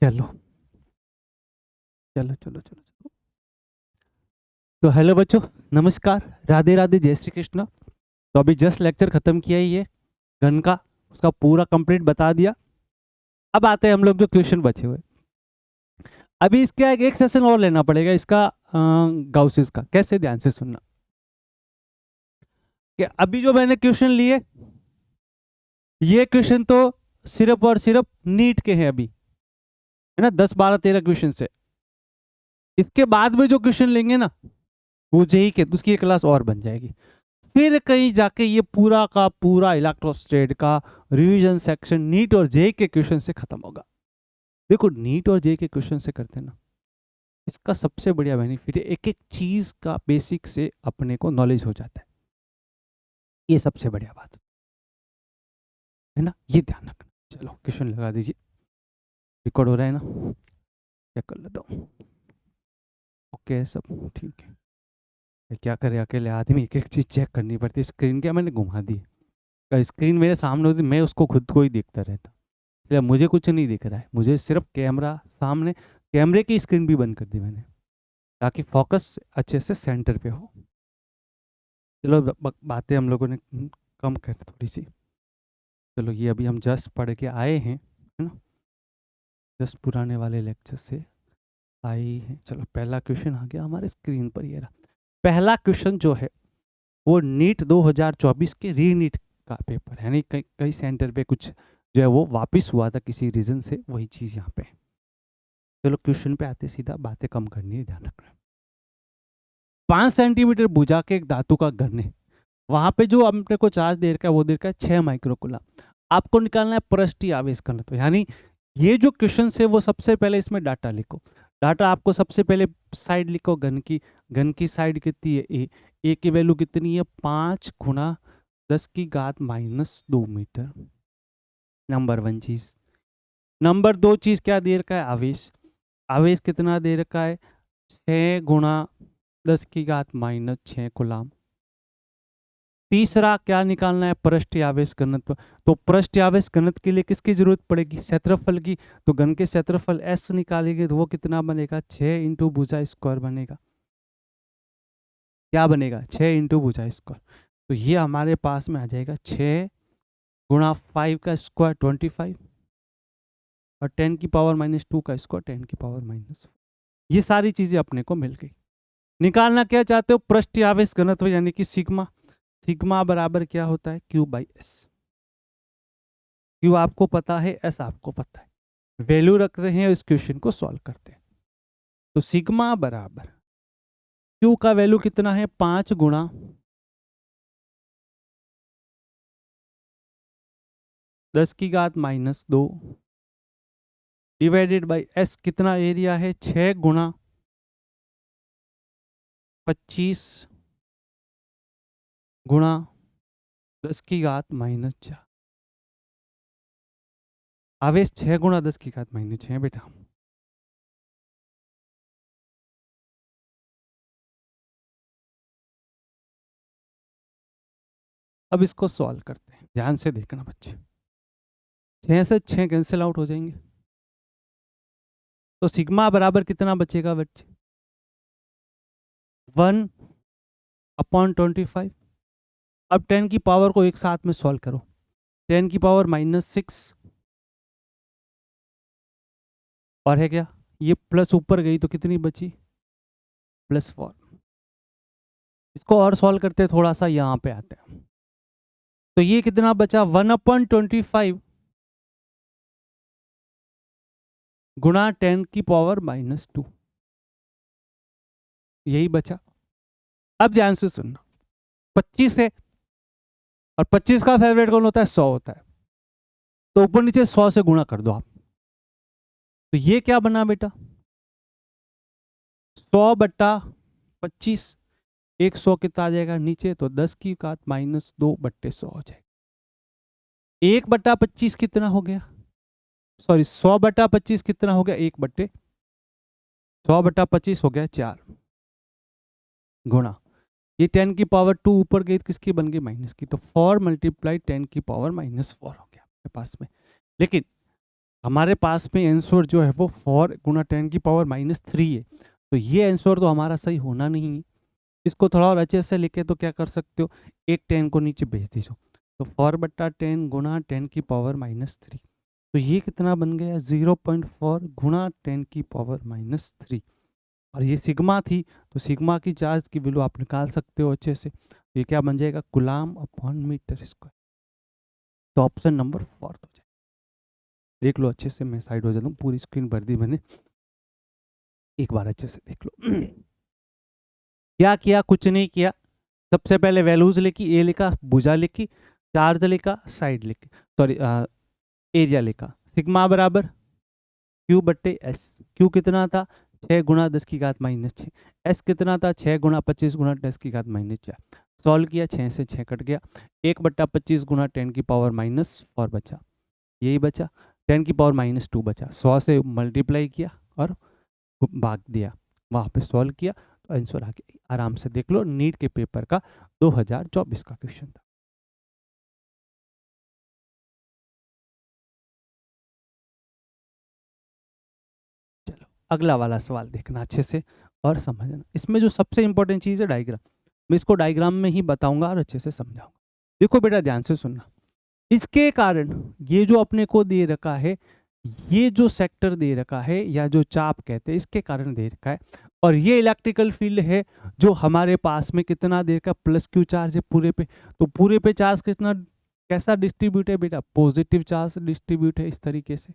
चलो चलो चलो चलो चलो। तो हेलो बच्चों, नमस्कार, राधे राधे, जय श्री कृष्ण। तो अभी जस्ट लेक्चर खत्म किया ही है गन का, उसका पूरा कंप्लीट बता दिया। अब आते हैं हम लोग जो क्वेश्चन बचे हुए। अभी इसका एक सेशन और लेना पड़ेगा इसका, गाउसिस का। कैसे, ध्यान से सुनना कि अभी जो मैंने क्वेश्चन लिए, ये क्वेश्चन तो सिर्फ और सिर्फ नीट के हैं अभी, है ना। 10 12 13 क्वेश्चन से इसके बाद में जो क्वेश्चन लेंगे ना, वो जेई के, उसकी एक क्लास और बन जाएगी। फिर कहीं जाके ये पूरा का पूरा इलेक्ट्रोस्टेट का रिवीजन सेक्शन नीट और जेई के क्वेश्चन से खत्म होगा। देखो, नीट और जेई के क्वेश्चन से करते हैं ना, इसका सबसे बढ़िया बेनिफिट है, एक एक चीज का बेसिक से अपने को नॉलेज हो जाता है। ये सबसे बढ़िया बात है ना, ये ध्यान रखना। चलो क्वेश्चन लगा दीजिए, रिकॉर्ड हो रहा है ना, चेक कर लेता हूँ। ओके, सब ठीक है। क्या करे, अकेले आदमी एक एक चीज चेक करनी पड़ती है। स्क्रीन क्या मैंने घुमा दी, स्क्रीन मेरे सामने होती, मैं उसको खुद को ही देखता रहता, इसलिए मुझे कुछ नहीं दिख रहा है। मुझे सिर्फ कैमरा सामने, कैमरे की स्क्रीन भी बंद कर दी मैंने, ताकि फोकस अच्छे से सेंटर पे हो। चलो बातें हम लोगों ने कम कर थोड़ी सी। चलो, ये अभी हम जस्ट पढ़ के आए हैं, है ना, जस्ट पुराने वाले लेक्चर से आए हैं। चलो, पहला क्वेश्चन आ गया हमारे स्क्रीन पर, ये रहा पहला क्वेश्चन जो है, वो नीट 2024 के री नीट का पेपर है, यानी कई कई सेंटर पे कुछ जो है वो वापस हुआ था किसी रीजन से, वही चीज़ यहाँ पे। चलो क्वेश्चन पे आते, सीधा बातें कम करनी है, ध्यान रखना। 5 सेंटीमीटर भुजा के एक धातु का घन है, वहां पे जो अपने को चार्ज दे रखा है वो दे रखा है 6 माइक्रोकूलम। आपको निकालना है पृष्ठीय आवेश घनत्व। यानी ये जो क्वेश्चन है वो सबसे पहले इसमें डाटा लिखो। डाटा आपको सबसे पहले साइड लिखो, घन की साइड कितनी है, ए की वैल्यू कितनी है, 5 × 10⁻² मीटर। नंबर 1 चीज। नंबर 2 चीज क्या दे रखा है, आवेश। आवेश कितना दे रखा है, 6 × 10⁻⁶ कूलम। तीसरा क्या निकालना है, पृष्ठीय आवेश घनत्व। तो पृष्ठीय आवेश घनत्व के लिए किसकी जरूरत पड़ेगी, क्षेत्रफल की। तो घन के क्षेत्रफल एस निकालेंगे तो वो कितना बनेगा, 6 × भुजा स्क्वायर बनेगा। क्या बनेगा, 6 × भुजा स्क्वायर। तो ये हमारे पास में आ जाएगा 6 × 5 का स्क्वायर 25, और 10⁻⁻² का स्क्वायर 10⁻⁻4। ये सारी चीजें अपने को मिल गई। निकालना क्या चाहते हो, पृष्ठीय आवेश घनत्व, यानी कि सिग्मा। सिग्मा बराबर क्या होता है, Q/S। Q आपको पता है, S आपको पता है, वैल्यू रखते हैं और इस क्वेश्चन को सॉल्व करते हैं। तो सिग्मा बराबर Q का वैल्यू कितना है, 5 × 10⁻² डिवाइडेड बाई S। कितना एरिया है, 6 × 25 × 10⁻⁻4। आवेश 6 × 10⁻⁻6 है बेटा। अब इसको सॉल्व करते हैं, ध्यान से देखना बच्चे। 6 से 6 कैंसिल आउट हो जाएंगे, तो सिग्मा बराबर कितना बचेगा बच्चे, 1/25। अब 10 की पावर को एक साथ में सॉल्व करो, 10⁻⁻6, और है क्या, ये प्लस ऊपर गई तो कितनी बची, +4। इसको और सॉल्व करते हैं, थोड़ा सा यहां पे आते हैं। तो ये कितना बचा, 1/25 गुणा 10⁻⁻2, यही बचा। अब ध्यान से सुनना, 25 है, और 25 का फेवरेट कौन होता है, 100 होता है। तो ऊपर नीचे 100 से गुणा कर दो आप। तो ये क्या बना बेटा, 100/25। 100 कितना आ जाएगा नीचे, तो 10⁻⁻2/100 हो जाएगा। 1/25 कितना हो गया, सॉरी 100/25 कितना हो गया, 1/100/25 हो गया 4, गुणा ये 10⁻2 ऊपर गई तो किसकी बन गई, माइनस की। तो 4 × 10⁻⁻4 हो गया आपके पास में। लेकिन हमारे पास में आंसर जो है वो 4 गुना 10 की पावर -3 है, तो ये आंसर तो हमारा सही होना नहीं है। इसको थोड़ा और अच्छे से लिखे तो क्या कर सकते हो, एक 10 को नीचे भेज दीजिए, तो 4/10 गुना 10 की पावर -3, तो ये कितना बन गया 0.4 गुना 10 की पावर -3, और ये सिग्मा थी, तो सिग्मा की चार्ज की वैल्यू आप निकाल सकते हो अच्छे से, तो ये क्या बन जाएगा कूलम अपॉन मीटर स्क्वायर, तो ऑप्शन नंबर 4 हो जाएगा। देख लो अच्छे से, मैं साइड हो जाता हूँ, पूरी स्क्रीन भर दी मैंने, एक बार अच्छे से देख लो। क्या किया, कुछ नहीं किया, सबसे पहले वैल्यूज लिखी, ए लिखा, भुजा लिखी, चार्ज लिखा, साइड लिखी, सॉरी एरिया लिखा, सिग्मा बराबर Q/S, Q कितना था 6 गुना 10 की घात -6, S कितना था 6 गुना 25 गुना 10 की घात -4, सॉल्व किया, 6 से 6 कट गया, 1/25 गुना 10 की पावर -4 बचा, यही बचा, 10 की पावर -2 बचा, 100 से मल्टीप्लाई किया और भाग दिया, वहाँ पे सॉल्व किया, तो आंसर आ गया। आराम से देख लो, नीट के पेपर का 2024 का क्वेश्चन था। चलो अगला वाला सवाल देखना अच्छे से और समझना, इसमें जो सबसे इंपॉर्टेंट चीज़ है डायग्राम, मैं इसको डायग्राम में ही बताऊंगा और अच्छे से समझाऊंगा। देखो बेटा ध्यान से सुनना, इसके कारण ये जो अपने को दे रखा है, ये जो सेक्टर दे रखा है या जो चाप कहते हैं, इसके कारण दे रखा है, और ये इलेक्ट्रिकल फील्ड है जो हमारे पास में कितना दे रखा, प्लस क्यू चार्ज है पूरे पे, तो पूरे पे चार्ज कितना कैसा डिस्ट्रीब्यूट है बेटा, पॉजिटिव चार्ज डिस्ट्रीब्यूट है इस तरीके से।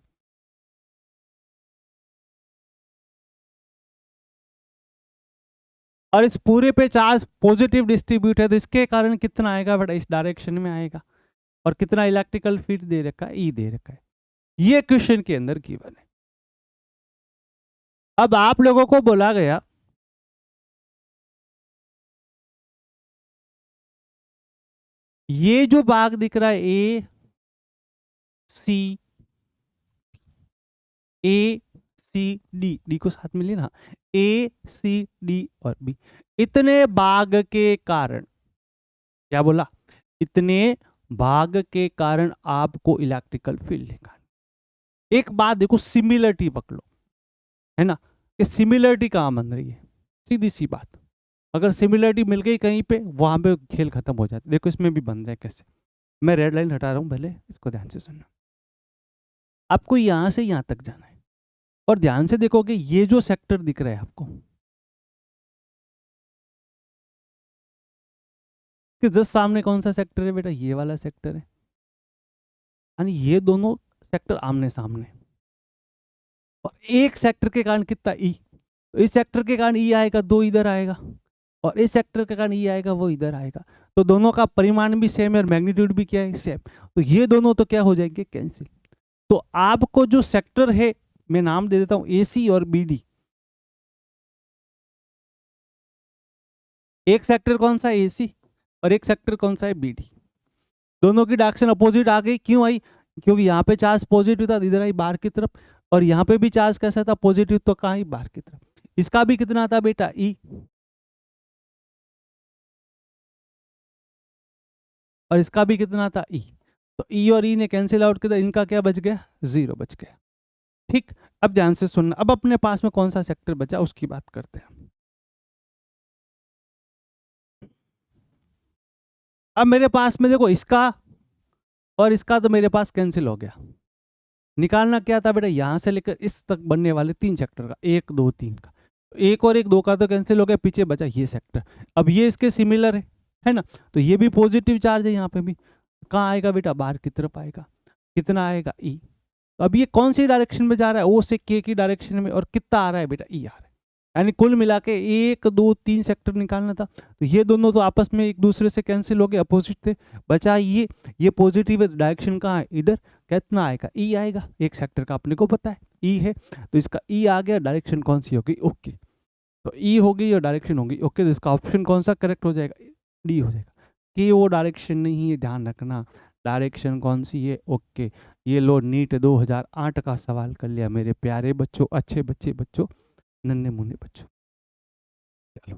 और इस पूरे पे चार्ज पॉजिटिव डिस्ट्रीब्यूट है, तो इसके कारण कितना आएगा बेटा, इस डायरेक्शन में आएगा, और कितना इलेक्ट्रिकल फील्ड दे रखा है, ई दे रखा है, ये क्वेश्चन के अंदर गिवन है। अब आप लोगों को बोला गया ये जो भाग दिख रहा है सी ए सी डी, डी को साथ में लेना, A C D और B, इतने भाग के कारण, क्या बोला, इतने भाग के कारण आपको इलेक्ट्रिकल फील्ड निकालना। एक बात देखो, सिमिलरिटी पकड़ो, है ना, कि सिमिलरिटी कहां बन रही है, सीधी सी बात, अगर सिमिलरिटी मिल गई कहीं पे, वहां पे खेल खत्म हो जाता है। देखो इसमें भी बन रहा है कैसे, मैं रेड लाइन हटा रहा हूं, पहले इसको ध्यान से सुनना, आपको यहां से यहां तक जाना है, और ध्यान से देखोगे ये जो सेक्टर दिख रहा है आपको, कि जस्ट सामने कौन सा सेक्टर है बेटा, ये वाला सेक्टर है, यानी ये दोनों सेक्टर आमने सामने, और एक सेक्टर के कारण कितना ई, तो इस सेक्टर के कारण ई आएगा, दो इधर आएगा, और इस सेक्टर के कारण ई आएगा, वो इधर आएगा, तो दोनों का परिमाण भी सेम है और मैग्नीट्यूड भी क्या है, सेम, तो ये दोनों तो क्या हो जाएंगे, कैंसिल। तो आपको जो सेक्टर है, मैं नाम दे देता हूं AC और BD, एक सेक्टर कौन सा AC और एक सेक्टर कौन सा है BD, दोनों की डायरेक्शन अपोजिट आ गई, क्यों आई, क्योंकि यहाँ पे चार्ज पॉजिटिव था, इधर आई बाहर की तरफ, और यहाँ पे भी चार्ज कैसा था, पॉजिटिव, तो कहाँ आई, बाहर की तरफ। इसका भी कितना था बेटा, E, और इसका भी कितना था, E, तो E और E ने कैंसिल आउट किया, इनका क्या बच गया, 0 बच गया। ठीक, अब ध्यान से सुनना, अब अपने पास में कौन सा सेक्टर बचा उसकी बात करते हैं। अब मेरे पास में देखो, इसका और इसका तो मेरे पास कैंसिल हो गया, निकालना क्या था बेटा, यहां से लेकर इस तक बनने वाले 3 सेक्टर का, 1 2 3 का, एक और एक 2 का तो कैंसिल हो गया, पीछे बचा ये सेक्टर, अब ये इसके सिमिलर है ना, तो ये भी पॉजिटिव चार्ज है, यहाँ पे भी कहाँ आएगा बेटा, बाहर की तरफ आएगा, कितना आएगा, ई, तो अब ये कौन सी डायरेक्शन में जा रहा है, O से K की डायरेक्शन में, और कितना आ रहा है बेटा, ई आ रहा है, यानी कुल मिला के 1 2 3 सेक्टर निकालना था, तो ये दोनों तो आपस में एक दूसरे से कैंसिल हो गए, अपोजिट थे, बचा ये पॉजिटिव डायरेक्शन कहाँ है, इधर, कितना आएगा, ई आएगा, एक सेक्टर का अपने को पता है ई है, तो इसका ई आ गया, डायरेक्शन कौन सी होगी, ओके, तो ई होगी और डायरेक्शन होगी ओके, तो इसका ऑप्शन कौन सा करेक्ट हो जाएगा, डी हो जाएगा, कि वो डायरेक्शन नहीं है, ध्यान रखना, डायरेक्शन कौन सी है, ओके। ये लो नीट 2008 का सवाल कर लिया मेरे प्यारे बच्चों, अच्छे बच्चों, नन्हे मुन्ने बच्चों। चलो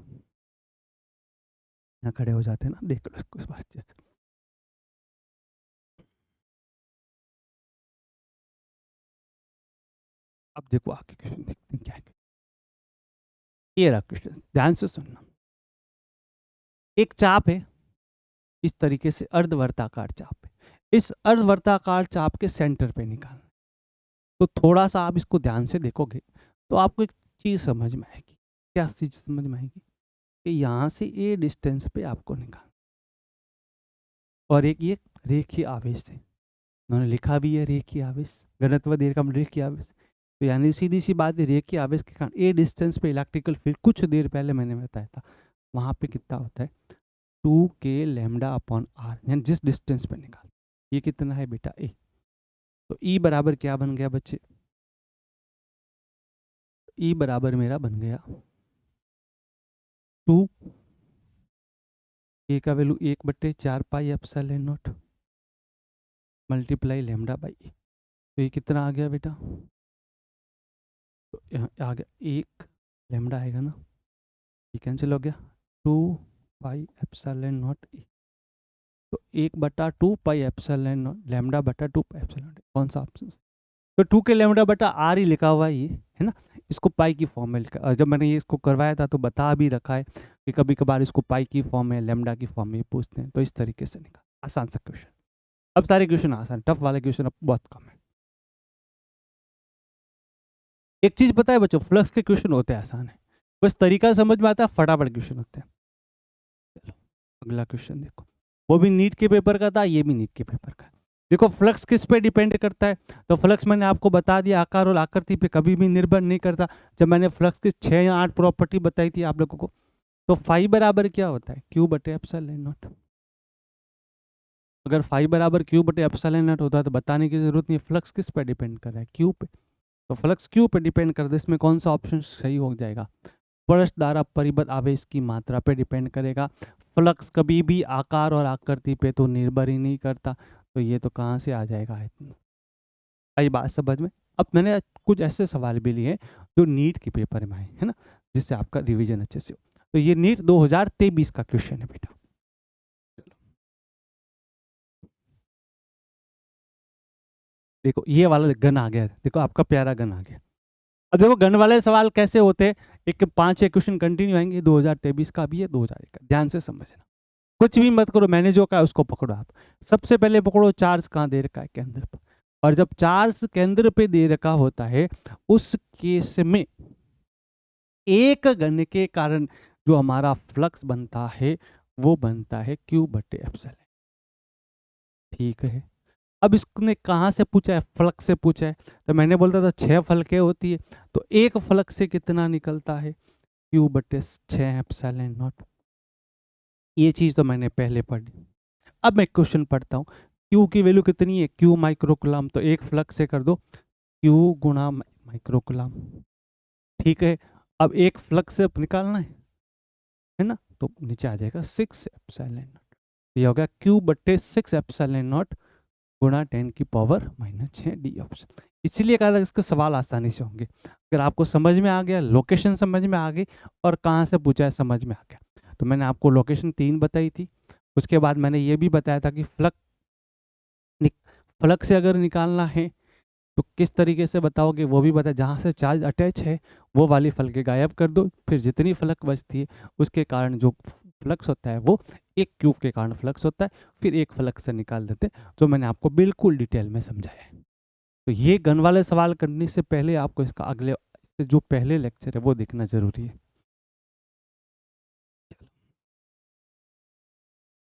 यहाँ खड़े हो जाते हैं ना, देख लो इसको इस बार अच्छे से। अब देखो आगे क्वेश्चन देखते हैं क्या है। ये रहा क्वेश्चन, ध्यान से सुनना। एक चाप है इस तरीके से, अर्धवर्ताकार चाप है। इस अर्धवर्ताकार चाप के सेंटर पे निकालना। तो थोड़ा सा आप इसको ध्यान से देखोगे तो आपको एक चीज समझ में आएगी। क्या चीज समझ में आएगी? कि यहाँ से ए डिस्टेंस पे आपको निकालना, और एक ये रेखीय आवेश है, उन्होंने लिखा भी है रेखीय आवेश, घनत्व देर का रेखीय आवेश। तो यानी सीधी सी बात है, रेखीय आवेश के कारण ए डिस्टेंस पे इलेक्ट्रिकल फील्ड, कुछ देर पहले मैंने बताया था, वहां पे कितना होता है 2k लैम्डा अपॉन आर, यानी जिस डिस्टेंस पे निकाल। ये कितना है बेटा ए। तो ई बराबर क्या बन गया बच्चे? ई बराबर मेरा बन गया 2, ए का value 1/4 pi epsilon naught multiply lambda by A. तो ये कितना आ गया बेटा? तो यहाँ आ गया 1 लैम्डा आएगा ना, ये कैंसिल हो गया, 2 पाई एप्सिलॉन नॉट ए। तो 1/2 पाई एप्सिलॉन नॉट लैम्डा बटा 2 पाई एप्सिलॉन नॉट। कौन सा ऑप्शन? तो 2 के लैम्डा बटा आर ही लिखा हुआ है ये, है ना। इसको पाई की फॉर्म में लिखा, जब मैंने ये इसको करवाया था तो बता भी रखा है कि कभी कभार इसको पाई की फॉर्म में, लैम्डा की फॉर्म में पूछते हैं। तो इस तरीके से निकाल, आसान सा क्वेश्चन। अब सारे क्वेश्चन आसान, टफ वाले क्वेश्चन अब बहुत कम है। एक चीज पता है बच्चों, फ्लक्स के क्वेश्चन होते हैं आसान है, बस तरीका समझ में आता है, फटाफट क्वेश्चन होते हैं। चलो अगला क्वेश्चन देखो, वो भी नीट के पेपर का था, ये भी नीट के पेपर का। देखो फ्लक्स किस पे डिपेंड करता है? तो फ्लक्स मैंने आपको बता दिया, आकार और आकृति पे कभी भी निर्भर नहीं करता। जब मैंने फ्लक्स की 6 या 8 प्रॉपर्टी बताई थी आप लोगों को, तो फाई बराबर क्या होता है? क्यू बटे एप्सिलॉन नॉट। अगर फाई बराबर क्यू बटे एप्सिलॉन नॉट होता है तो बताने की जरूरत नहीं, फ्लक्स किस पे डिपेंड कर रहा है? क्यू पे। तो फ्लक्स क्यू पे डिपेंड करता है, इसमें कौन सा ऑप्शन सही हो जाएगा? पृष्ठ द्वारा परिबद्ध आवेश की मात्रा पे डिपेंड करेगा। फ्लक्स कभी भी आकार और आकृति पे तो निर्भर ही नहीं करता, तो ये तो कहाँ से आ जाएगा? आई बात समझ में? अब मैंने कुछ ऐसे सवाल भी लिए जो नीट के पेपर में आए, है ना, जिससे आपका रिवीजन अच्छे से हो। तो ये नीट 2023 का क्वेश्चन है बेटा। देखो ये वाला गन आ गया, देखो आपका प्यारा गन आ गया। अब देखो गन वाले सवाल कैसे होते हैं, एक 5-6 क्वेश्चन कंटिन्यू आएंगे, 2023 का भी है, 2001 का। ध्यान से समझना, कुछ भी मत करो, मैंने जो कहा उसको पकड़ो। आप सबसे पहले पकड़ो चार्ज कहाँ दे रखा है? केंद्र पर। और जब चार्ज केंद्र पे दे रखा होता है, उस केस में एक घन के कारण जो हमारा फ्लक्स बनता है वो बनता है क्यू बटे एप्सिलॉन। ठीक है, अब इसने कहाँ से पूछा है? फ्लक्स से पूछा है। तो मैंने बोलता था 6 फलकें होती है, तो एक फ्लक्स से कितना निकलता है? क्यू बटे 6 एप्सिलॉन नॉट। ये चीज तो मैंने पहले पढ़ी। अब मैं क्वेश्चन पढ़ता हूँ, क्यू की वैल्यू कितनी है? क्यू माइक्रोकुलम, तो एक फ्लक्स से कर दो क्यू गुणा माइक्रोकुलम। ठीक है, अब एक फ्लक्स से निकालना है ना, तो नीचे आ जाएगा 6 एप्सिलॉन नॉट। ये हो गया क्यू बटे 6 एप्सिलॉन नॉट गुणा 10 की पावर -6 डी ऑप्शन। इसीलिए कहा था इसके सवाल आसानी से होंगे। अगर आपको समझ में आ गया, लोकेशन समझ में आ गई और कहाँ से पूछा है समझ में आ गया। तो मैंने आपको लोकेशन 3 बताई थी, उसके बाद मैंने ये भी बताया था कि फ्लक्स से अगर निकालना है तो किस तरीके से बताओगे, वो भी बताया। जहाँ से चार्ज अटैच है वो वाली फलके गायब कर दो, फिर जितनी फलक बचती है उसके कारण जो फ्लक्स होता है वो एक क्यूब के कारण फ्लक्स होता है, फिर एक फ्लक्स से निकाल देते, जो मैंने आपको बिल्कुल डिटेल में समझाया है। तो ये गन वाले सवाल करने से पहले आपको इसका अगले जो पहले लेक्चर है वो देखना जरूरी है।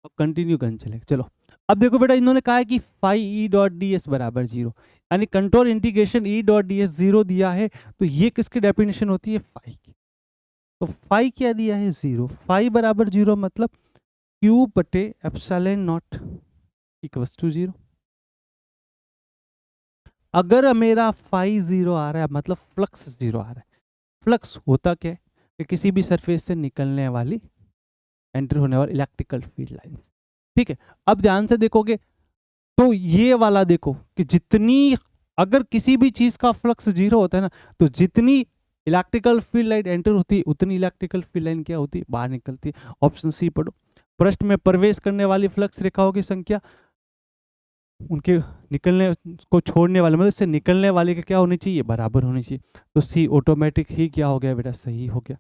अब कंटिन्यू गन चले, चलो। अब देखो बेटा, इन्होंने कहा है कि phi E dot D S बराबर 0, यानी control integration E dot D S 0 दिया है, तो ये किसकी डेफिनेशन होती है? फाई की। तो फाई क्या दिया है? 0। फाई बराबर 0 मतलब क्यू बटे एप्सिलॉन नॉट इक्वल्स टू 0। अगर मेरा फाई 0 आ रहा है मतलब फ्लक्स 0 आ रहा है। फ्लक्स होता क्या है? कि किसी भी सरफेस से निकलने वाली, एंटर होने वाली इलेक्ट्रिकल फील्ड लाइंस। ठीक है, अब ध्यान से देखोगे तो ये वाला देखो कि जितनी, अगर किसी भी चीज का फ्लक्स 0 होता है ना, तो जितनी इलेक्ट्रिकल फील्ड लाइन एंटर होती है उतनी इलेक्ट्रिकल फील्ड लाइन क्या होती है? बाहर निकलती है। ऑप्शन सी पढ़ो। पृष्ठ में प्रवेश करने वाली फ्लक्स रेखाओं की संख्या, उनके निकलने को छोड़ने वाले मतलब इससे निकलने वाले के क्या होनी चाहिए, बराबर होनी चाहिए। तो सी ऑटोमेटिक ही क्या हो गया बेटा, सही हो गया।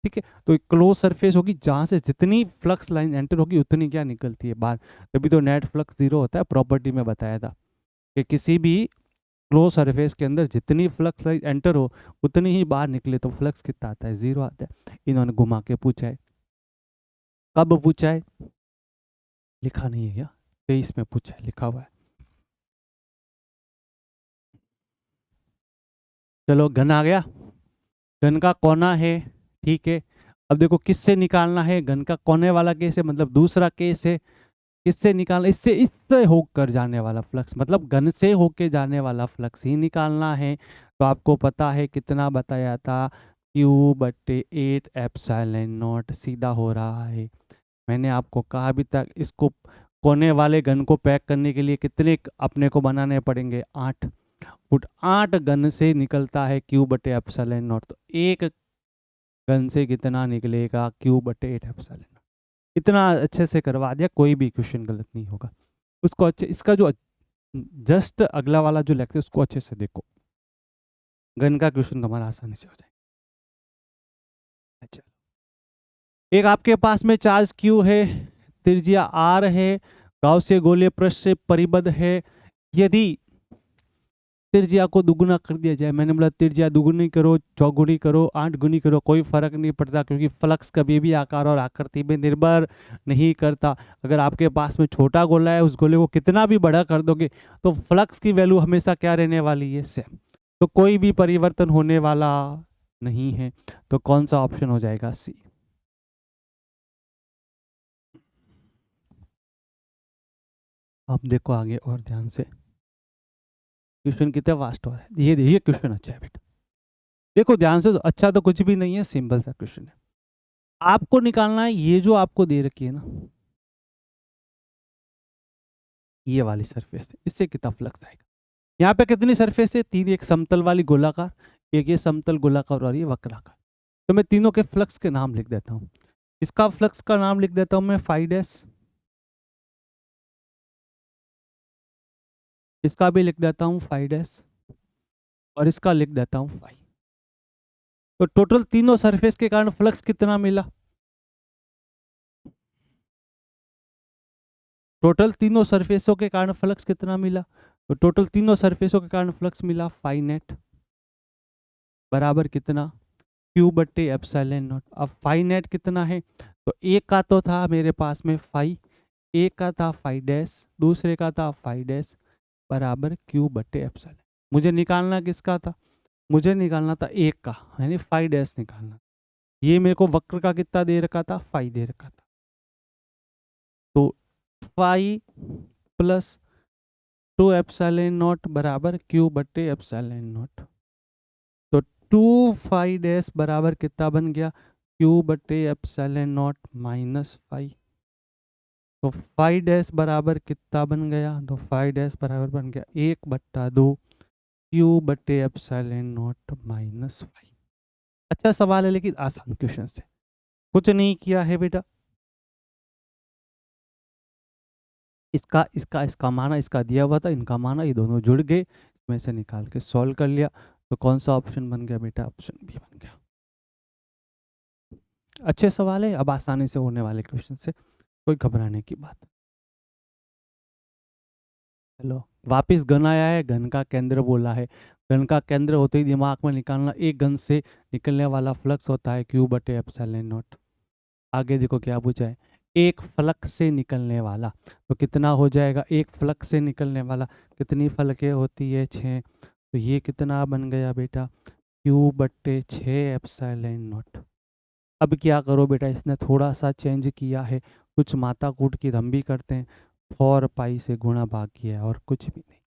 ठीक है, तो एक क्लोज सरफेस होगी जहां से जितनी फ्लक्स लाइन एंटर होगी उतनी क्या निकलती है बाहर, तभी तो नेट फ्लक्स जीरो होता है। प्रॉपर्टी में बताया था कि किसी भी क्लोज सरफेस के अंदर जितनी फ्लक्स लाइन एंटर हो उतनी ही बाहर निकले, तो फ्लक्स कितना आता है, जीरो आता है। इन्होंने घुमा के पूछा है, कब पूछा है, लिखा नहीं है क्या, 23 में पूछा है, लिखा हुआ है। चलो घन आ गया, घन का कोना है, ठीक है। अब देखो किससे निकालना है, घन का कोने वाला केस है, मतलब दूसरा केस है। किससे निकालना, इससे होकर जाने वाला फ्लक्स, मतलब घन से होके जाने वाला फ्लक्स ही निकालना है। तो आपको पता है कितना बताया था, Q/8 एप्सिलॉन नॉट सीधा हो रहा है। मैंने आपको कहा अभी तक इसको कोने वाले घन को पैक करने के लिए कितने अपने को बनाने पड़ेंगे, 8 फुट। 8 घन से निकलता है Q/एप्सिलॉन नॉट, तो एक घन से कितना निकलेगा, Q/8 एप्सिलॉन नॉट। इतना अच्छे से करवा दिया, कोई भी क्वेश्चन गलत नहीं होगा। उसको अच्छे, इसका जो जस्ट अगला वाला जो लेक्चर उसको अच्छे से देखो, घन का क्वेश्चन तुम्हारा आसानी से हो जाए। अच्छा, एक आपके पास में चार्ज Q है, त्रिज्या R है, गाउसियन गोलीय पृष्ठ से परिबद्ध है। यदि त्रिज्या को दुगुना कर दिया जाए, मैंने बोला त्रिज्या दुगुनी करो, चौगुनी करो, 8 गुनी करो, कोई फर्क नहीं पड़ता, क्योंकि फ्लक्स कभी भी आकार और आकृति में निर्भर नहीं करता। अगर आपके पास में छोटा गोला है, उस गोले को कितना भी बड़ा कर दोगे तो फ्लक्स की वैल्यू हमेशा क्या रहने वाली है, सेम। तो कोई भी परिवर्तन होने वाला नहीं है। तो कौन सा ऑप्शन हो जाएगा, सी। अब देखो आगे और ध्यान से, क्वेश्चन कितना वास्ट हो रहा है। ये क्वेश्चन अच्छा है बेटा, देखो ध्यान से, अच्छा तो कुछ भी नहीं है, सिंपल सा क्वेश्चन है। आपको निकालना है ये जो आपको दे रखी है ना, ये वाली सरफेस है, इससे कितना फ्लक्स आएगा। यहाँ पे कितनी सरफेस है, 3, एक समतल वाली गोलाकार, एक ये समतल गोलाकार और ये वक्राकार। तो मैं तीनों के फ्लक्स के नाम लिख देता हूँ। इसका फ्लक्स का नाम लिख देता हूँ मैं फाई-, इसका भी लिख देता हूँ फाई-, और इसका लिख देता हूँ फाई। तो टोटल तीनों सरफेस के कारण फ्लक्स कितना मिला, टोटल तीनों सरफेसों के कारण फ्लक्स कितना मिला, तो टोटल तीनों सरफेसों के कारण फ्लक्स मिला फाई नेट बराबर कितना, Q/एप्सिलॉन नॉट। अब फाई नेट कितना है, तो एक का तो था मेरे पास में फाई, एक का था फाई-, दूसरे का था फाई-, बराबर Q/एप्सिलॉन। मुझे निकालना किसका था, मुझे निकालना था एक का, यानी फाई-, निकालना। ये मेरे को वक्र का कितना दे रखा था, फाई दे रखा था। तो फाई प्लस 2 एप्सिलॉन नॉट बराबर Q/एप्सिलॉन नॉट। तो 2 फाई-, बराबर कितना बन गया, Q/एप्सिलॉन नॉट माइनस फाई। तो फाई-, बराबर कितना बन गया, तो फाई-, बराबर बन गया 1/2 Q/एप्सिलॉन नॉट माइनस फाई। अच्छा सवाल है, लेकिन आसान क्वेश्चन से, कुछ नहीं किया है बेटा। इसका माना इसका दिया हुआ था, इनका माना, ये दोनों जुड़ गए, इसमें से निकाल के सॉल्व कर लिया। तो कौन सा ऑप्शन बन गया बेटा, ऑप्शन बी बन गया। अच्छे सवाल है, अब आसानी से होने वाले क्वेश्चन से कोई घबराने की बात। चलो वापिस घन आया है, घन का केंद्र बोला है। घन का केंद्र होते ही दिमाग में निकालना, एक घन से निकलने वाला फ्लक्स होता है Q/एप्सिलॉन नॉट। आगे देखो क्या पूछा है, एक फ्लक्स से निकलने वाला, तो कितना हो जाएगा, एक फ्लक्स से निकलने वाला, कितनी फलकें होती है, 6। तो ये कितना बन गया बेटा, Q/6 एप्सिलॉन नॉट। अब क्या करो बेटा, इसने थोड़ा सा चेंज किया है, कुछ माता कूट की हम भी करते हैं, 4 पाई से गुणा भाग किया है और कुछ भी नहीं।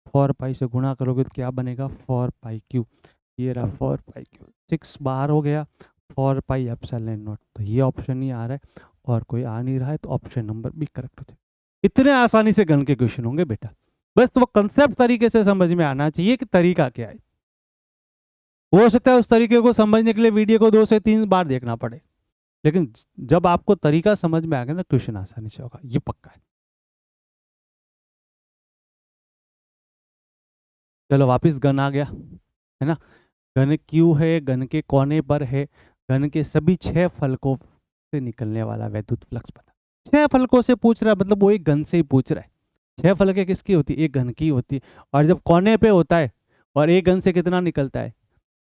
4 पाई से गुणा करोगे तो क्या बनेगा, 4 पाई क्यू। ये रहा 4 पाई क्यू, 6 बाहर हो गया, 4 पाई एप्सिलॉन नॉट। तो ये ऑप्शन ही आ रहा है और कोई आ नहीं रहा है, तो ऑप्शन नंबर भी करेक्ट हो जाए। इतने आसानी से घन के क्वेश्चन होंगे बेटा, बस तो वो कंसेप्ट तरीके से समझ में आना चाहिए कि तरीका क्या है। हो सकता है उस तरीके को समझने के लिए वीडियो को 2 से 3 बार देखना पड़े, लेकिन जब आपको तरीका समझ में आ गया ना, क्वेश्चन आसानी से होगा, ये पक्का है। चलो वापस घन आ गया, है ना। घन क्यू है, घन के कोने पर है, घन के सभी 6 फलकों से निकलने वाला वैद्युत फ्लक्स पता। 6 फलकों से पूछ रहा है, मतलब वो एक घन से ही पूछ रहा है। 6 फलकें किसकी होती है? एक घन की होती है। और जब कोने पे होता है और एक घन से कितना निकलता है,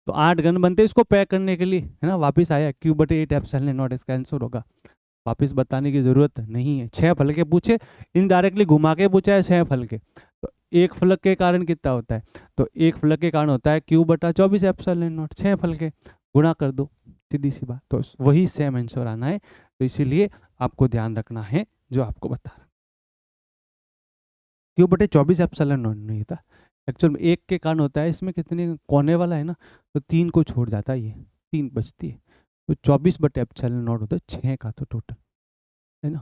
तो 8 घन बनते हैं इसको पैक करने के लिए, है ना। वापिस आया Q/8 एप्सिलॉन नॉट, इसका आंसर होगा। वापिस बताने की जरूरत नहीं है। 6 फलके पूछे, इनडायरेक्टली घुमा के पूछा है 6 फलके, तो एक फलक के कारण कितना होता है? तो एक फलक के कारण होता है Q/24 एप्सिलॉन नॉट। 6 फलके गुणा कर दो, सीधी सी बात, तो वही सेम आंसर आना है। तो इसीलिए आपको ध्यान रखना है जो आपको बता रहा। Q/24 एप्सिलॉन नॉट नहीं था एक्चुअल में, एक के कारण होता है। इसमें कितने कोने वाला है ना, तो 3 को छोड़ जाता है, ये 3 बचती है, तो 24/एप्सिलॉन नॉट होता है 6 का, तो टोटल, है ना।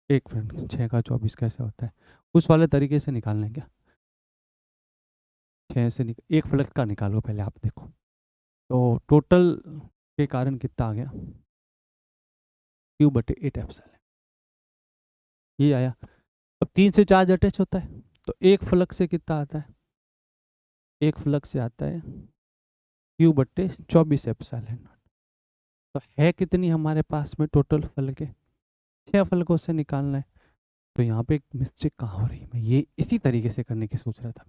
एक मिनट, 6 का 24 कैसे होता है? उस वाले तरीके से निकालना है क्या? 6 से एक फलक का निकालो पहले आप, देखो तो टोटल के कारण कितना आ गया? Q/8 एप्सिलॉन, ये आया। अब 3 से चार्ज अटैच होता है, तो एक फलक से कितना आता है? एक फलक से आता है Q/24 एप्सिलॉन। तो है कितनी हमारे पास में टोटल फलके? 6 फलकों से निकालना है। तो यहाँ पे एक मिस्टेक कहाँ हो रही है? मैं ये इसी तरीके से करने की सोच रहा था।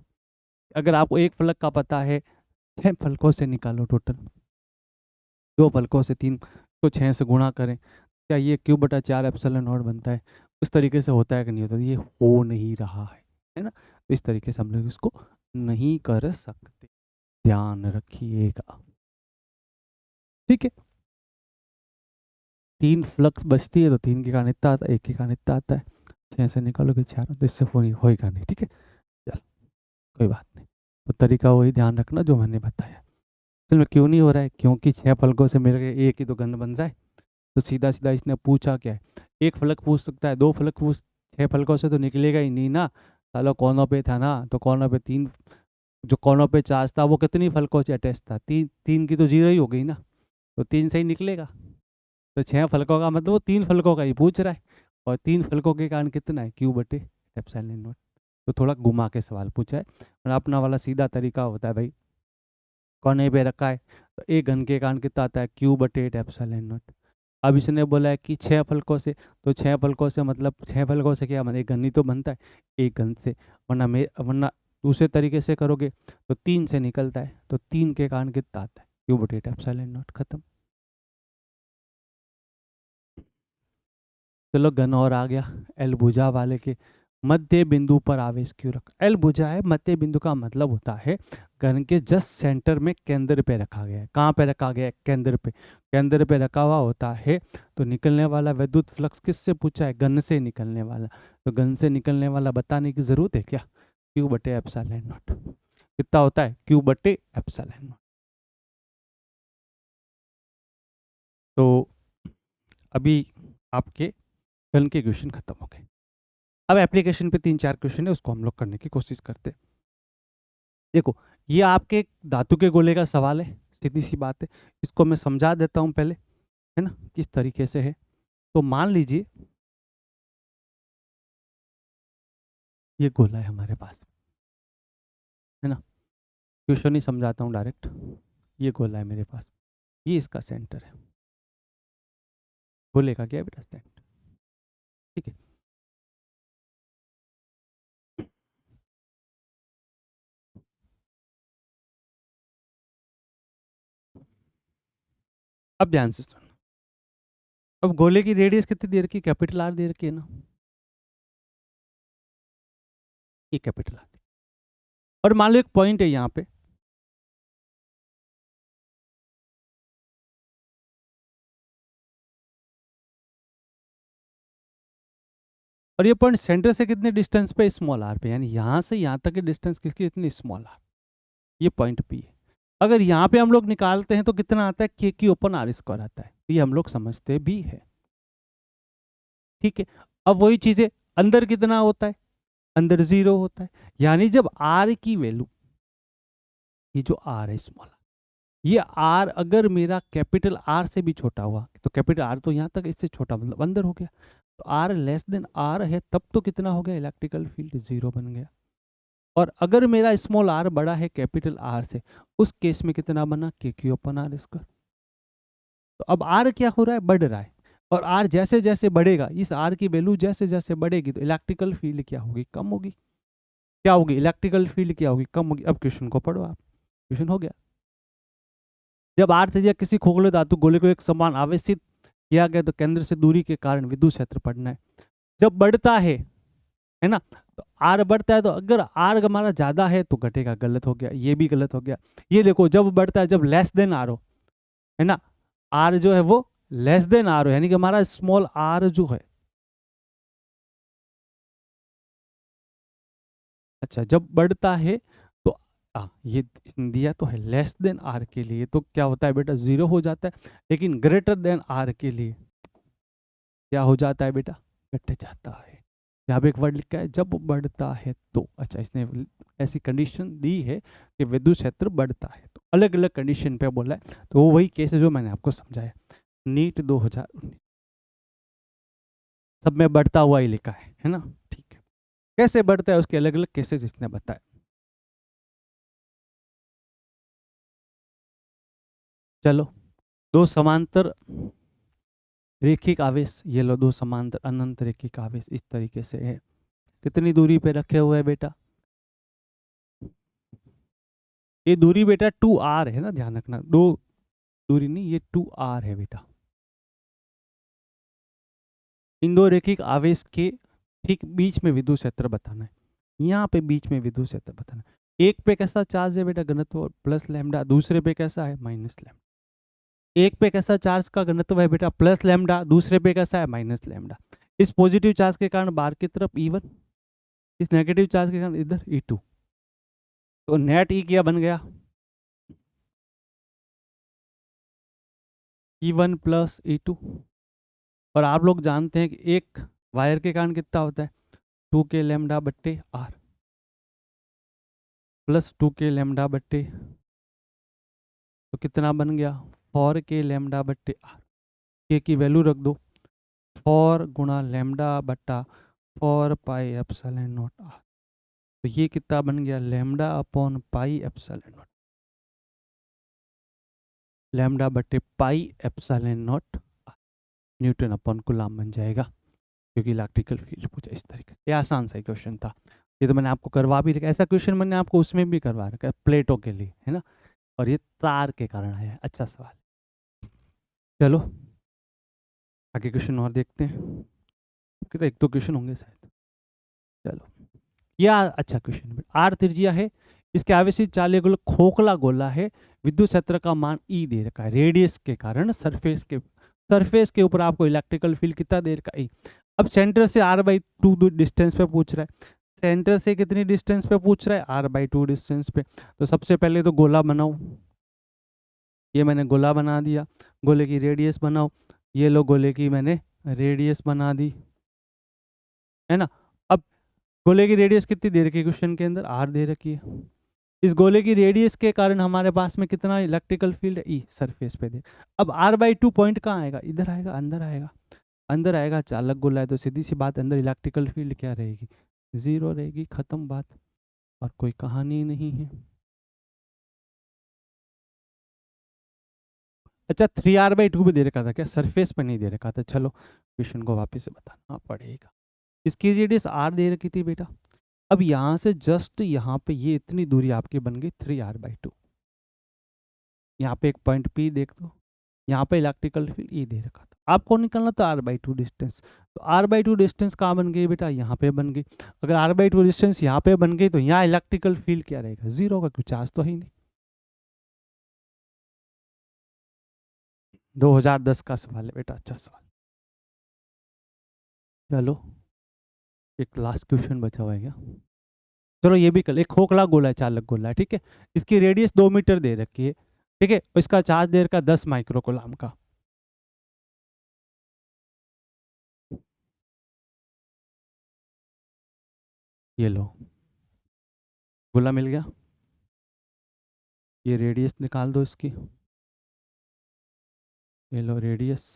अगर आपको एक फलक का पता है, 6 फलकों से निकालो टोटल, 2 फलकों से 3 को 6 से गुणा करें, क्या ये Q/4 एप्सिलॉन नॉट बनता है? उस तरीके से होता है कि नहीं होता? ये हो नहीं रहा है ना। तो इस तरीके से हम लोग इसको नहीं कर सकते, ध्यान रखिएगा, ठीक है। 3 फ्लक्स बचती है, तो 3 के कारण इतना आता है, 1 के कारण इतना आता है, 6 से निकालोगे 4, तो इससे होएगा नहीं, ठीक है। चल कोई बात नहीं, तो तरीका वही ध्यान रखना जो मैंने बताया। चल में क्यों नहीं हो रहा है? क्योंकि 6 फलकों से मेरे एक ही तो घन बन रहा है। तो सीधा सीधा इसने पूछा क्या है? एक फलक पूछ सकता है, 2 फलक पूछ, 6 फलकों से तो निकलेगा ही नहीं ना। सालो कोनों पे था ना, तो कोनों पे 3, जो कोनों पे चार्ज था वो कितनी फलकों से अटैच था? 3 की तो 0 ही हो गई ना, तो 3 से ही निकलेगा। तो 6 फलकों का मतलब वो 3 फलकों का ही पूछ रहा है, और 3 फलकों के कारण कितना है? Q/एप्सिलॉन नॉट। तो थोड़ा घुमा के सवाल पूछा है, और अपना वाला सीधा तरीका होता है भाई, कोने पे रखा है, तो एक घन के कारण कितना आता है? Q/8 epsilon not. अब इसने बोला है कि 6 फलकों से, तो 6 फलकों से मतलब 6 फलकों से क्या मतलब? एक घन ही तो बनता है, एक घन से, वरना दूसरे तरीके से करोगे तो 3 से निकलता है, तो 3 के कारण कितना आता है? Q/8 epsilon not. खत्म। चलो घन और आ गया। एल भुजा वाले के मध्य बिंदु पर आवेश क्यों रख? एल भुजा है, मध्य बिंदु का मतलब होता है घन के जस्ट सेंटर में, केंद्र पे रखा गया है। कहाँ पे रखा गया है? केंद्र पे। केंद्र पे रखा हुआ होता है, तो निकलने वाला विद्युत फ्लक्स किससे पूछा है? घन से निकलने वाला। तो घन से निकलने वाला बताने की जरूरत है क्या? Q/एप्सिलॉन नॉट। कितना होता है? Q/एप्सिलॉन नॉट। तो अभी आपके घन के क्वेश्चन खत्म हो गए। अब एप्लीकेशन पे 3-4 क्वेश्चन है, उसको हम लोग करने की कोशिश करते हैं। देखो, ये आपके धातु के गोले का सवाल है, सीधी सी बात है। इसको मैं समझा देता हूं पहले, है ना, किस तरीके से है। तो मान लीजिए ये गोला है हमारे पास, है ना। क्वेश्चन ही समझाता हूँ डायरेक्ट। ये गोला है मेरे पास, ये इसका सेंटर है। गोले का क्या है बेटा? सेंटर, ठीक है। अब ध्यान से सुनो। अब गोले की रेडियस कितनी दे रखी? कैपिटल आर दे रखी है ना, ये कैपिटल आर। और मान लो एक पॉइंट है यहाँ पे, और ये पॉइंट सेंटर से कितने डिस्टेंस पे? स्मॉल आर पे, यानी यहाँ से यहाँ तक की डिस्टेंस किसकी? इतनी स्मॉल आर। ये पॉइंट पी है। अगर यहाँ पे हम लोग निकालते हैं तो कितना आता है? K/r² आता है। ये हम लोग समझते भी है, ठीक है। अब वही चीजें अंदर कितना होता है? अंदर 0 होता है। यानी जब r की वैल्यू, ये जो r है स्मॉल, ये r अगर मेरा कैपिटल R से भी छोटा हुआ, तो कैपिटल R तो यहाँ तक, इससे छोटा मतलब अंदर हो गया, तो r लेस देन r है, तब तो कितना हो गया? इलेक्ट्रिकल फील्ड 0 बन गया। और अगर मेरा स्मॉल आर बड़ा है कैपिटल आर से, उस केस में कितना बना, के क्यू अपन आर स्क्वायर। तो अब आर क्या हो रहा है, बढ़ रहा है, और आर जैसे जैसे बढ़ेगा, इस आर की वैल्यू जैसे जैसे बढ़ेगी तो इलेक्ट्रिकल फील्ड क्या होगी, कम होगी। क्या होगी, इलेक्ट्रिकल फील्ड क्या होगी, कम होगी। अब क्वेश्चन को पढ़ो आप, क्वेश्चन हो गया। जब आर त्रिज्या किसी खोखले धातु गोले को एक समान आवेशित किया गया तो केंद्र से दूरी के कारण विद्युत क्षेत्र पढ़ना है। जब बढ़ता है ना, तो आर बढ़ता है, तो अगर आर हमारा ज्यादा है तो घटेगा, गलत हो गया, ये भी गलत हो गया। ये देखो जब बढ़ता है, जब लेस देन आर हो, है ना, आर जो है वो लेस देन आर हो, यानी कि हमारा स्मॉल आर जो है, अच्छा जब बढ़ता है तो ये दिया तो है लेस देन आर के लिए, तो क्या होता है बेटा, जीरो हो जाता है, लेकिन ग्रेटर देन आर के लिए क्या हो जाता है बेटा, घट जाता है। यहाँ पे एक वर्ड लिखा है जब बढ़ता है तो, अच्छा इसने ऐसी कंडीशन दी है कि विद्युत क्षेत्र बढ़ता है, तो अलग अलग कंडीशन पे बोला है, तो वो वही केस है जो मैंने आपको समझाया। नीट 2019 सब में बढ़ता हुआ ही लिखा है ना, ठीक है। कैसे बढ़ता है उसके अलग अलग केसेस इसने बताया। चलो, दो समांतर रेखिक आवेश, ये लो दो समांतर अनंत रेखिक आवेश इस तरीके से है, कितनी दूरी पे रखे हुए है बेटा, ये दूरी बेटा 2r है ना, ध्यान रखना, दो दूरी नहीं, ये 2r है बेटा। इन दो रेखिक आवेश के ठीक बीच में विद्युत क्षेत्र बताना है, यहाँ पे बीच में विद्युत क्षेत्र बताना है। एक पे कैसा चार्ज है बेटा, घनत्व प्लस लैम्डा, दूसरे पे कैसा है माइनस लैम्डा। एक पे कैसा चार्ज का घनत्व है बेटा, प्लस लैम्डा, दूसरे पे कैसा है माइनस लैम्डा। इस पॉजिटिव चार्ज के कारण बाहर की तरफ E1, इस नेगेटिव चार्ज के कारण इधर E2, तो नेट ई क्या बन गया, E1 प्लस E2। और आप लोग जानते हैं कि एक वायर के कारण कितना होता है, 2k लैम्डा बट्टे आर प्लस 2k लैम्डा बट्टे, तो कितना बन गया 4k लैम्डा बट्टे आर। के की वैल्यू रख दो, 4 गुणा लैम्डा बट्टा 4 पाई एप्सिलॉन नॉट आर, तो ये कितना बन गया, lambda upon pi epsilon naught, lambda बट्टे pi epsilon naught Newton upon coulomb बन जाएगा, क्योंकि इलेक्ट्रिकल फील्ड पूछा इस तरीके से। ये आसान सा क्वेश्चन था, ये तो मैंने आपको करवा भी रखा, ऐसा क्वेश्चन मैंने आपको उसमें भी करवा रखा है प्लेटों के लिए, है ना, और ये तार के कारण आया है। अच्छा सवाल, चलो आगे क्वेश्चन और देखते हैं, कितना एक दो क्वेश्चन होंगे शायद। चलो, यह अच्छा क्वेश्चन, आर त्रिज्या है, इसके आवेशित चालक गोला खोखला गोला है, विद्युत क्षेत्र का मान ई दे रखा है, रेडियस के कारण सरफेस के ऊपर आपको इलेक्ट्रिकल फील्ड कितना दे रखा है ई। अब सेंटर से r/2 डिस्टेंस पे पूछ रहा है, सेंटर से कितनी डिस्टेंस पे पूछ रहा है, r/2 डिस्टेंस पे। तो सबसे पहले तो गोला बनाओ, ये मैंने गोला बना दिया, गोले की रेडियस बनाओ, ये लो गोले की मैंने रेडियस बना दी, है ना। अब गोले की रेडियस कितनी दे रखी है क्वेश्चन के अंदर, r दे रखी है। इस गोले की रेडियस के कारण हमारे पास में कितना इलेक्ट्रिकल फील्ड है, ई सरफेस पे दे। अब r/2 पॉइंट कहाँ आएगा, इधर आएगा, अंदर आएगा, अंदर आएगा, चालक गोला है तो सीधी सी बात अंदर इलेक्ट्रिकल फील्ड क्या रहेगी, जीरो रहेगी, खत्म बात, और कोई कहानी नहीं है। अच्छा 3r/2 भी दे रखा था क्या, सरफेस पे नहीं दे रखा था, चलो क्वेश्चन को वापस से बताना पड़ेगा। इसकी रेडियस r दे रखी थी बेटा, अब यहाँ से जस्ट यहाँ पे ये इतनी दूरी आपकी बन गई 3r/2, यहाँ पे एक पॉइंट P देख दो, यहाँ पे इलेक्ट्रिकल फील्ड ई दे रखा था, आपको निकालना था r/2 डिस्टेंस, तो r/2 डिस्टेंस कहाँ बन गई बेटा, यहाँ पे बन गई। अगर r/2 डिस्टेंस यहाँ पे बन गई तो यहाँ इलेक्ट्रिकल फील्ड क्या रहेगा, जीरो होगा, क्योंकि चार्ज तो है ही नहीं। 2010 का सवाल है बेटा, अच्छा सवाल। चलो एक लास्ट क्वेश्चन बचा हुआ है क्या, चलो ये भी कल, एक खोखला गोला है, चालक गोला है, ठीक है, इसकी रेडियस 2 मीटर दे रखी है, ठीक है, इसका चार्ज दे रखा 10 माइक्रो कूलम का। ये लो गोला मिल गया, ये रेडियस निकाल दो इसकी, ये लो रेडियस,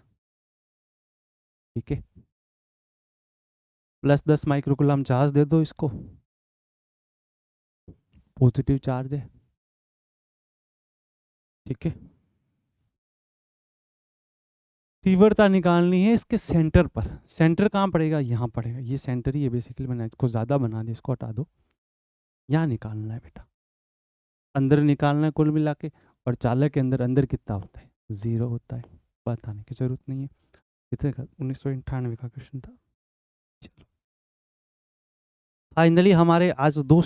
ठीक है, प्लस 10 माइक्रो कूलम चार्ज दे दो इसको, पॉजिटिव चार्ज है, ठीक है। तीव्रता निकालनी है इसके सेंटर पर। सेंटर कहाँ पड़ेगा? यहाँ पड़ेगा, ये सेंटर ही है बेसिकली। मैंने इसको ज़्यादा बना दिया, इसको हटा दो। यहाँ निकालना है बेटा, अंदर निकालना है कुल मिला के। और चालक के अंदर अंदर कितना होता है? 0 होता है, बताने की जरूरत नहीं है। कितने का? 1998 का क्वेश्चन था। चलो फाइनली हमारे आज 2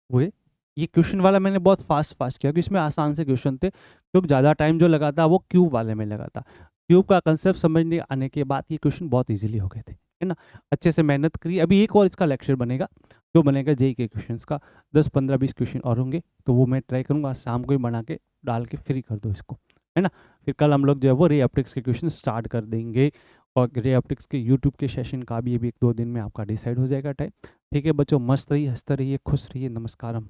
हुए। ये क्वेश्चन वाला मैंने बहुत फास्ट किया क्योंकि इसमें आसान से क्वेश्चन थे, क्योंकि ज़्यादा टाइम जो लगा था वो क्यूब वाले में लगा था। क्यूब का कंसेप्ट समझने आने के बाद ये क्वेश्चन बहुत इजीली हो गए थे, है ना। अच्छे से मेहनत करी। अभी एक और इसका लेक्चर बनेगा जो बनेगा जेई के क्वेश्चंस का। 10, 15, 20 क्वेश्चन और होंगे, तो वो मैं ट्राई करूँगा शाम को ही बना के डाल के फ्री कर दो इसको, है ना। फिर कल हम लोग जो है वो रे ऑप्टिक्स के क्वेश्चन स्टार्ट कर देंगे, और रे ऑप्टिक्स के यूट्यूब के सेशन का भी अभी 1-2 दिन में आपका डिसाइड हो जाएगा टाइम। ठीक है बच्चों, मस्त रहिए, हंसते रहिए, खुश रहिए। नमस्कारम।